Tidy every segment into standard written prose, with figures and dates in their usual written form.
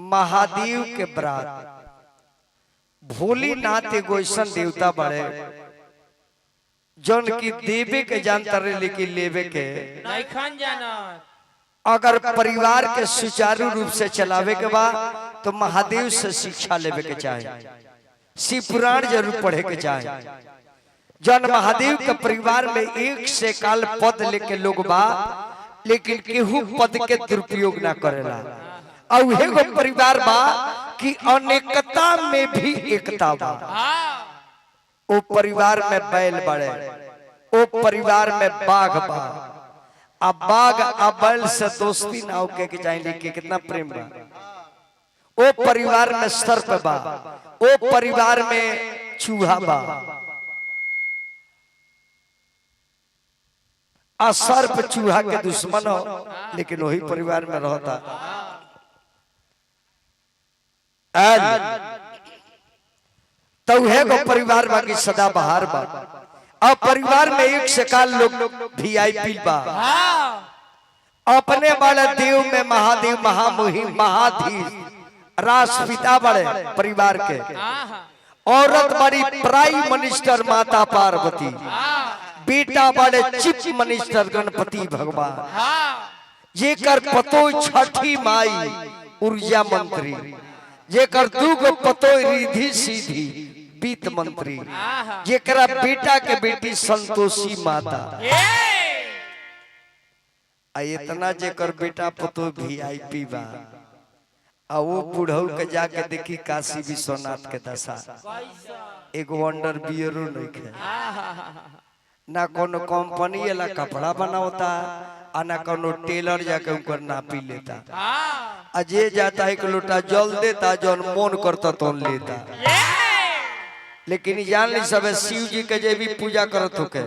महादेव के बरात भोलेनाथ एगो ऐसा देवता बड़े जौन की देवे के जानता रहे लेकिन लेवे के नहीं खान जाना। अगर परिवार के सुचारू रूप से चलावे के बाद तो महादेव से शिक्षा लेवे के चाहे, शिव पुराण जरूर पढ़े के चाहे। जौन महादेव के परिवार में एक से काल पद लेके लोग बा लेकिन केहू पद के दुरुपयोग ना करेला। और एगो परिवार बा कि अनेकता में भी एकता बा। ओ परिवार में बैल बड़े, ओ परिवार में बाघ बा। अब बाघ अब बैल से दोस्ती ना होके के चाहिए कि कितना प्रेम बा। ओ परिवार में सर्प बा, ओ परिवार में चूहा बा। आ सर्प चूहा के दुश्मन हो लेकिन वही परिवार में रहता। तो है वो परिवार बाकी सदा बहार बा। अब परिवार में एक से काल लोग VIP बा। अपने वाले देव में महादेव महामुहिम महाधीर राष्ट्रपिता बड़े परिवार के। औरत बड़ी प्राइम मिनिस्टर माता पार्वती, बेटा बड़े चीफ मिनिस्टर गणपति भगवान, जेकर पतो छठी माई ऊर्जा मंत्री, जेकर दूगो पतो रिधि सीधी वित्त मंत्री, जेकरा बेटा के बेटी संतोषी माता। आ इतना जेकर बेटा पतो VIP बा। आ वो बुढ़ऊ के जाके देखी काशी विश्वनाथ के दशा, एक वंडर बियरो नहीं है ना कोनो कंपनी वाला कपड़ा बनावता आ ना कोनो टेलर जाके उनकर नापी लेता। अजय जाता एक लोटा जल देता जौन मन करता तो लेता। लेकिन जान ली सब शिव जी के जे भी पूजा करत होके,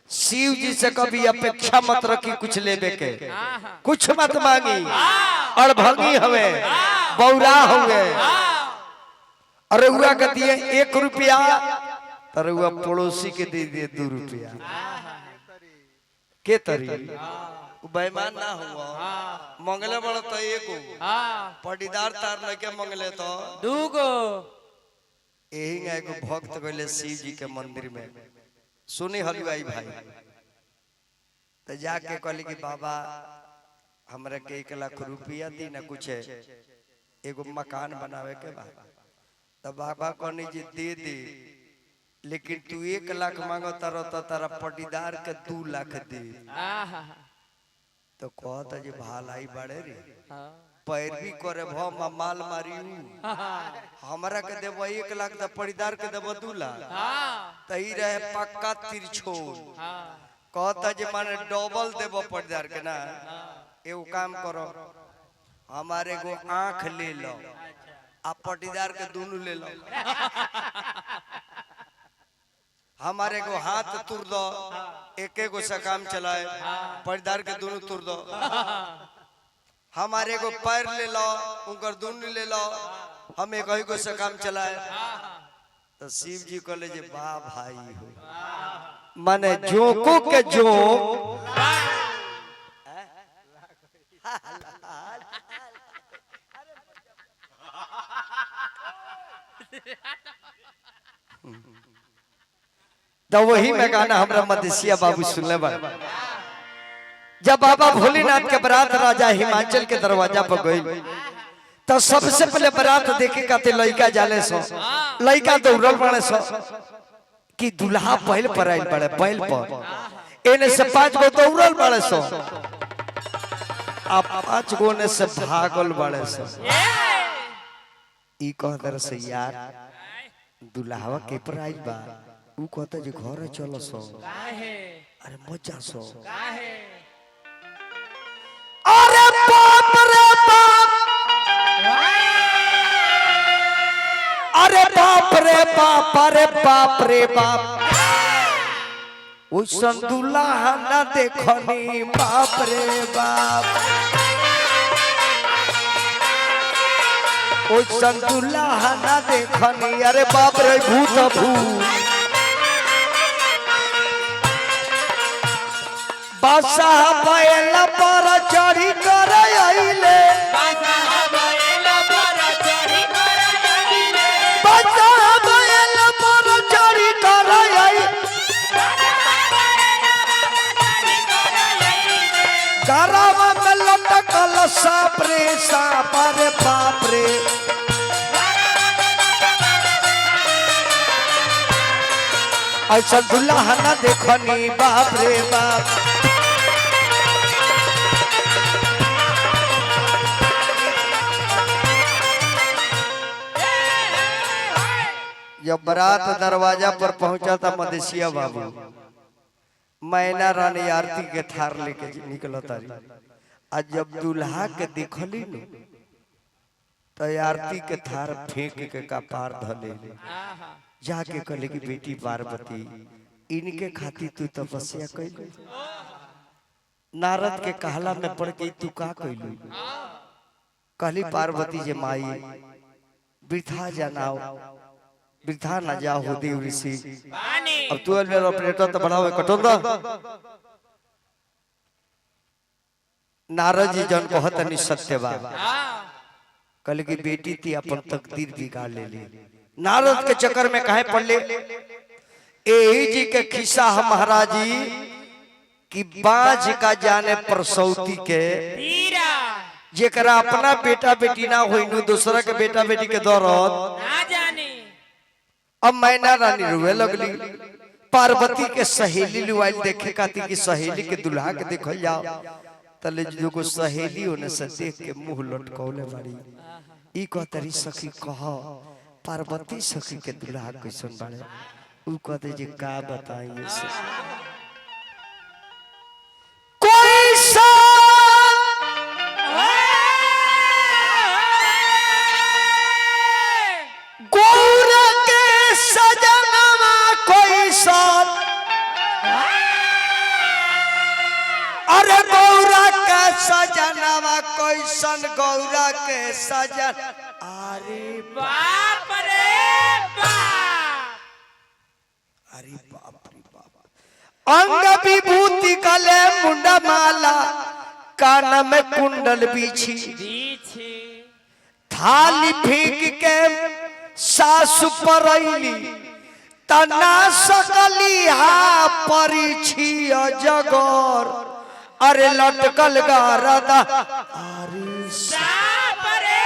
शिव जी से कभी अपेक्षा मत रखी कुछ लेबे के, कुछ मत मांगी। अड़भंगी हवे, बौरा हुए, अरे हुआ कहती है 1 रुपया, अरे हुआ पड़ोसी के दे दिए 2 रुपया। के तरी बेईमान ना हुआ, मंगले बड़ा तो एगो पटीदार तार लेके मंगले तो 2 गो। यही एगो भक्त गए शिव जी के मंदिर में, सुनी हलवाई भाई तो जाके कहली कि बाबा हमरा के 1 लाख रुपया दी ना, कुछ एगो मकान बनावे के बा। तो बाबा कहनी जी दे दे, लेकिन तू 1 लाख मांगो तारा पटीदार के 2 लाख दे। तो कहता जी भालाई बड़े रे, पैरवी करे भो माल मारी हमरा के देबो 1 लाख तो पटीदार के देबो 2 लाख। तही रहे पक्का तिरछोल। कहता जी माने डबल देबो पटीदार के ना। एगो काम करो, हमारे को आंख ले लो आ पटीदार के दोनों ले लो। हमारे को हाथ तुर दो, एक एक से काम चलाए, पटीदार के दोनों तुर दो। हमारे को पैर ले लो, उनकर दोनों ले लो, हम एक ही को से काम चलाए। तो शिव जी कहले जे वाह भाई हो, माने जोको के जो तो वही में गाना हमरा मदेशिया बाबू सुनले बा। जब बाबा भोलेनाथ के बारात राजा हिमाचल के दरवाजा पर गई तो सबसे पहले बारात देखे खाते लड़का जाले सो, लड़का दौड़ल बड़े सो कि दुल्हा पहल पर आइल बड़े, पहल पर एने से 5 गो दौड़ल बड़े सो, अब 5 गो ने से भागल बड़े सो। ई कहतर से यार दुल्हावा के पर आइल बा, ऊ कहता जे घर चलो सो। अरे मजा सो। अरे बाप रे बाप, अरे बाप रे बाप, अरे बाप रे बाप, ओइसन दुल्हा ना देखनी बाप रे बाप, ओइसन दुल्हा ना देखनी। अरे बाप रे भूत भूत, बादशाह बैल पर चढ़ी कर आइले, बादशाह बैल पर सांप रे बाप रे ऐसा दुल्हा न देखनी बाप रे बाप जब बारात दरवाजा पर पहुंचा था मदेशिया बाबू मैना रानी आरती के थार लेके निकल तारी आज जब दूल्हा के देखली न तो आरती के थार फेंक के कपार धले जाके कहले कि बेटी पार्वती इनके खातिर तू तपस्या कैलू नारद के कहला में पड़ के तू का कैलू कहली पार्वती जे माई वृथा जनाओ वृथा न जाओ हो देव ऋषि अब तू मेरा ऑपरेटर तो बढ़ाओ कटोल नारद जी जन कहत नहीं सत्य बा कहले कि बेटी ती अपन तकदीर बिगाड़ ले ली नारद के चक्कर में काहे पड़ ले एही जी के खिस्सा हम महाराज जी कि बाज का जाने परसौती के जेकरा अपना बेटा बेटी ना होई नु दूसरा के बेटा बेटी के दौरत ना जाने अब मैना रानी रोए लगली पार्वती के सहेली लुआइल देखे खाती कि सहेली के दुल्हा के देखल जाओ तले जो को सहेली होने से देख के मुंह लटकौले बाड़ी ई कहतरी सखी कह पार्वती सखी के दुल्हा कैसन बाड़े उ कहते जे का बताइए से कोई सा गौर के सजनवा कोई सन अरे गौरा के सजनवा कोई सन गौरा के सजन अरे बाप रे बाप अरे बाप रे बाप अंग विभूति गले मुंडा माला कान में कुंडल बीछी बीछी थाली फेंक के सासु परैली तना सकली हा परिछी अजगर अरे लटकल गारदा अरे बाप रे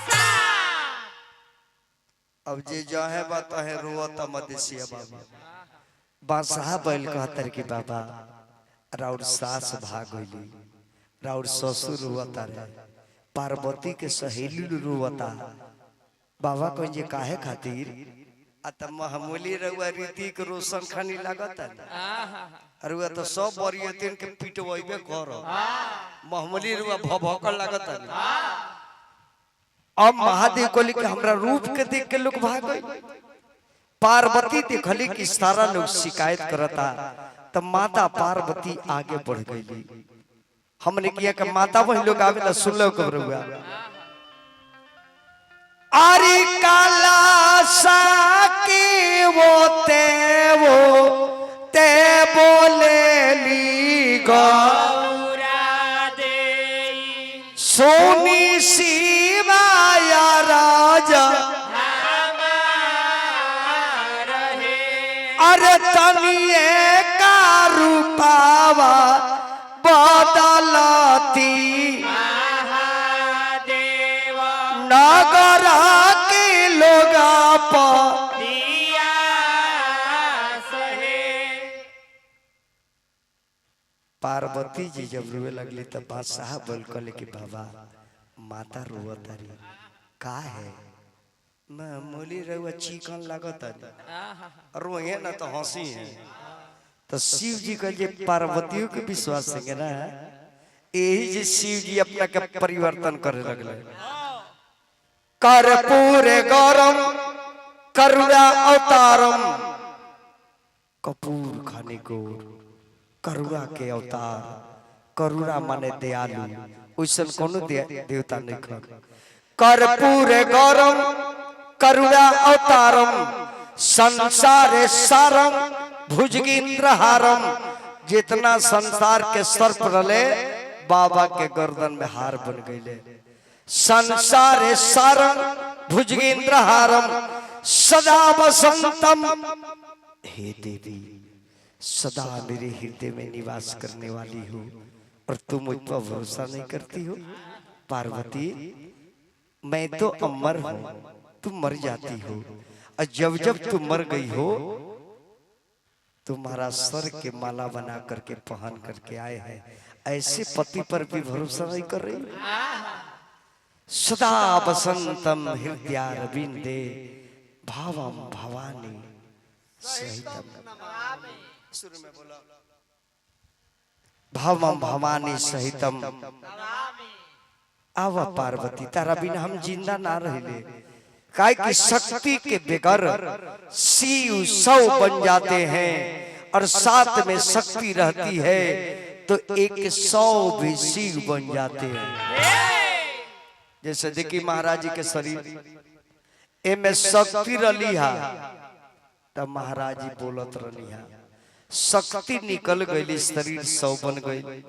बाप अब जे जाहे बात है रोता मदेशिया बाबा बादशाह बैल कहतर कि बाबा राउर सास भाग गईली राउर ससुर रोता रे पार्वती के सहेली रोता बाबा कह जे काहे खातिर अत महमूली रउआ रीतिक रोशन खानी लागत अरुआ तो सब बरियतिन के पिटवइबे कर महमूली रुआ भभकल लागत अब महादेव कहली कि हमरा रूप के देख के लोग भाग गए पार्वती देखली कि सारा लोग शिकायत करता तब माता पार्वती आगे बढ़ गई हमने किया कि माता वही लोग आवेला सुन लो कब रुआ अरे काला साकी वो ते बोले ली गौरा देई सोनी शिवाया राजा रहे अरे तनिए का रूपावा बदलती नगर के लोग दिया सहे पार्वती जी जब रोए लगली तब बादशाह बोल कहले कि बाबा माता रोवत तारी का है मामूली रउआ चिकन लागत रोए ना तो हंसी है तो शिव जी कहले पार्वतियों के विश्वास संगे ना यही जे शिव जी अपना के परिवर्तन करे लगले कर्पूर गौरम करुणा अवतारम कपूर खाने गौर करुणा के अवतार करुणा माने दयालु वैसन कोनो देवता नहीं खर कर्पूर गौरम करुणा अवतारम संसार सारम भुजगेंद्र हारम जितना संसार के सर्प रले बाबा के गर्दन में हार बन गए संसार सारम भुजगेंद्र हारम सदा वसंतम हे देवी सदा मेरे हृदय में निवास करने वाली हो और तुम मुझ पर भरोसा नहीं करती हो पार्वती मैं तो अमर हूं, तुम मर जाती हो, और जब जब तुम मर गई हो तुम्हारा सर के माला बना करके पहन करके आए हैं। ऐसे पति पर भी भरोसा नहीं कर रही। सदा बसंतम हृदयारविंदे भावम भवानी सहितम, भावम भवानी सहितम। आव पार्वती तारा बिना हम जिंदा ना रहिले, काय की शक्ति के बगैर शिव 100 बन जाते हैं, और साथ में शक्ति रहती है तो 100 भी शिव बन जाते हैं। जैसे देखिए महाराज जी के शरीर में शक्ति रली है, तब महाराज जी बोलत रही है, शक्ति निकल गई शरीर 100 बन गई।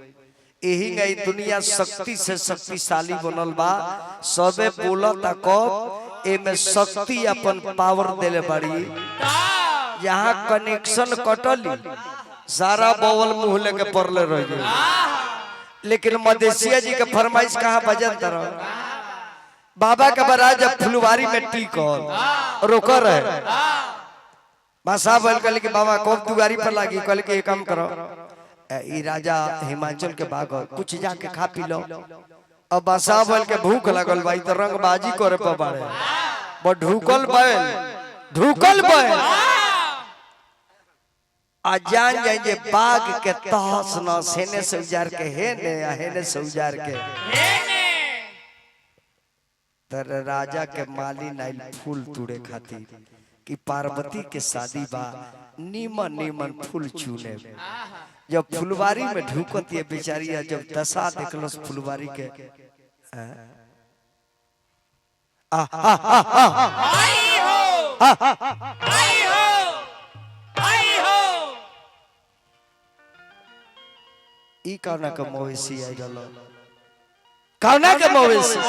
यही गई दुनिया शक्ति से शक्तिशाली बनल बा। सबे बोलत कब एमे शक्ति अपन पावर देले बड़ी, यहाँ कनेक्शन कटली सारा बवल मुंह लेके पड़ले रह गए। लेकिन मदेशिया जी के फरमाइश कहा बजन तरह बाबा का बराज जब फुलवारी में टीकल रोकर है भाषा बोल कल कि बाबा कब दुआरी पर लागी, कल के काम करो ई राजा हिमाचल के बाग कुछ जाके खा पी लो। अब बासा बोल के भूख लगल भाई तो रंगबाजी करे पर बाड़े बड़ ढुकल बैल आ जान जाए जे बाग के तहस न सेने से उजार के हेने से उजार के तर राजा के माली नाइल फूल तुड़े खातिर कि पार्वती के शादी बा, नीमन नीमन फूल चुने। जब फुलवारी में ढुकती है बेचारी, जब दशा देखलस फुलवारी के ई कौना के मवेशी आई रहलो, कौना के मवेशी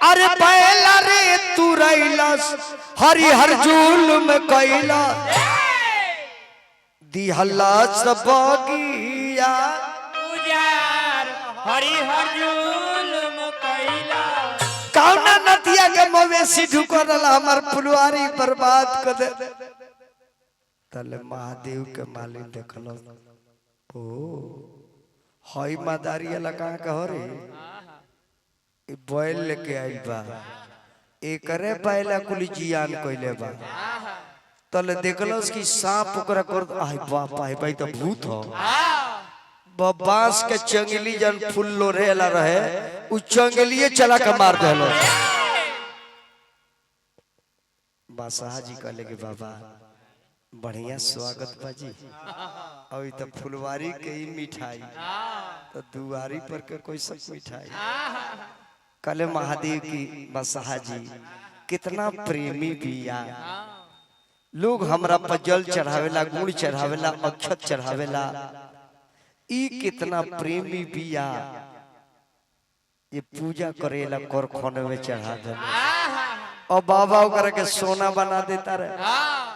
अरे बैला रे तू रैलस हरिहर जुल्म कैला दिहला सबगिया हरिहर जुल्म कैला। कौना नदिया के मवेशी ढुकल हमार फुलवारी बर्बाद कर दे। तले महादेव के मालिक देखल ओ हई मादारी लगा के हो रे बैल लेके आइल बा, एकरे बैला कुल जियान कइले बा। तले देखलस कि सांप ओकरा कर आई बाप आई भाई तो भूत हो। बांस के चंगली जन फूल लोरेला रहे उ चंगलिए चला के मार देलो। बादशाह जी कहले कि बाबा बढ़िया स्वागत बाजी, अभी तो फुलवारी के ही मिठाई तो दुआरी पर के कोई सब मिठाई। कले महादेव की बादशाह जी कितना प्रेमी बिया, लोग हमरा पर जल चढ़ावेला, गुड़ चढ़ावेला, अक्षत चढ़ावेला। ई कितना प्रेमी बिया, ये पूजा करेला कर खाने में चढ़ा दे। और बाबा ओकरा के सोना बना देता रहे।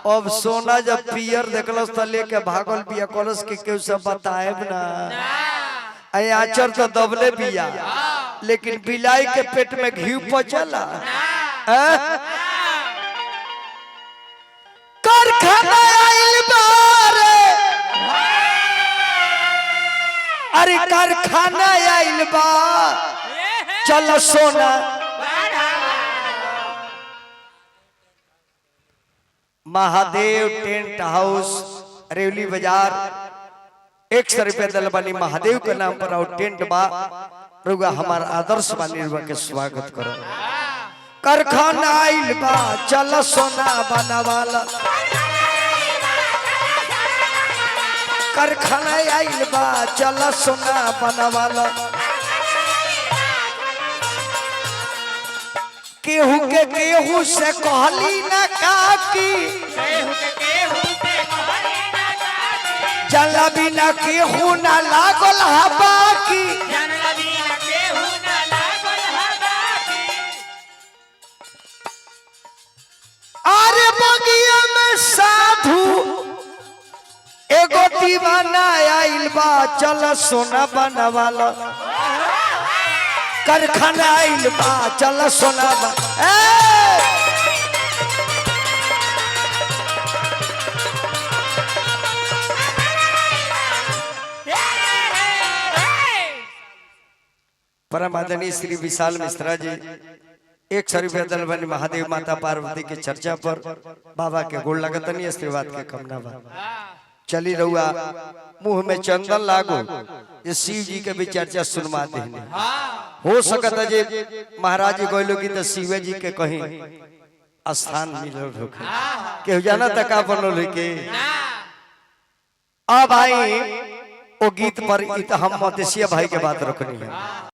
अब सोना जब पियर देखलस त लेके भागल बिया, कलस के केहू सब बताएब ना। आई आचर तो दबले बिया, लेकिन बिलाई के पेट में घी पचला। कारखाना आइल बारे, अरे कारखाना आइल बा, चलो सोना। महादेव टेंट हाउस रेवली बाजार 100 रुपया दल बनी महादेव के नाम पर और टेंट बा रुगा हमार आदर्श बानी के स्वागत करो। कारखाना आइल बा चल सोना बनावाला, कारखाना आइल बा चल सोना बनावाला। केहू के केहू से कहली ना काकी, जला बिना केहू ना लागल हवा की। अरे चल सोना बनवालो कारखाना आइल बा चल सोना परम आदरणीय श्री विशाल मिश्रा जी 100 रुपया दल बनी महादेव माता पार्वती की चर्चा पर बाबा के गोड़ लगतनी आशीर्वाद के कमना बा चली रहुआ मुंह में चंदन लागो ये शिव जी के भी चर्चा सुनवा देने हो सकता जे महाराज जी गोइलो की तो शिव जी के कहीं स्थान मिलो होखे केहू जाना तक बनल के अब आई ओ गीत पर इत हम मदेशिया भाई के बात रखनी है।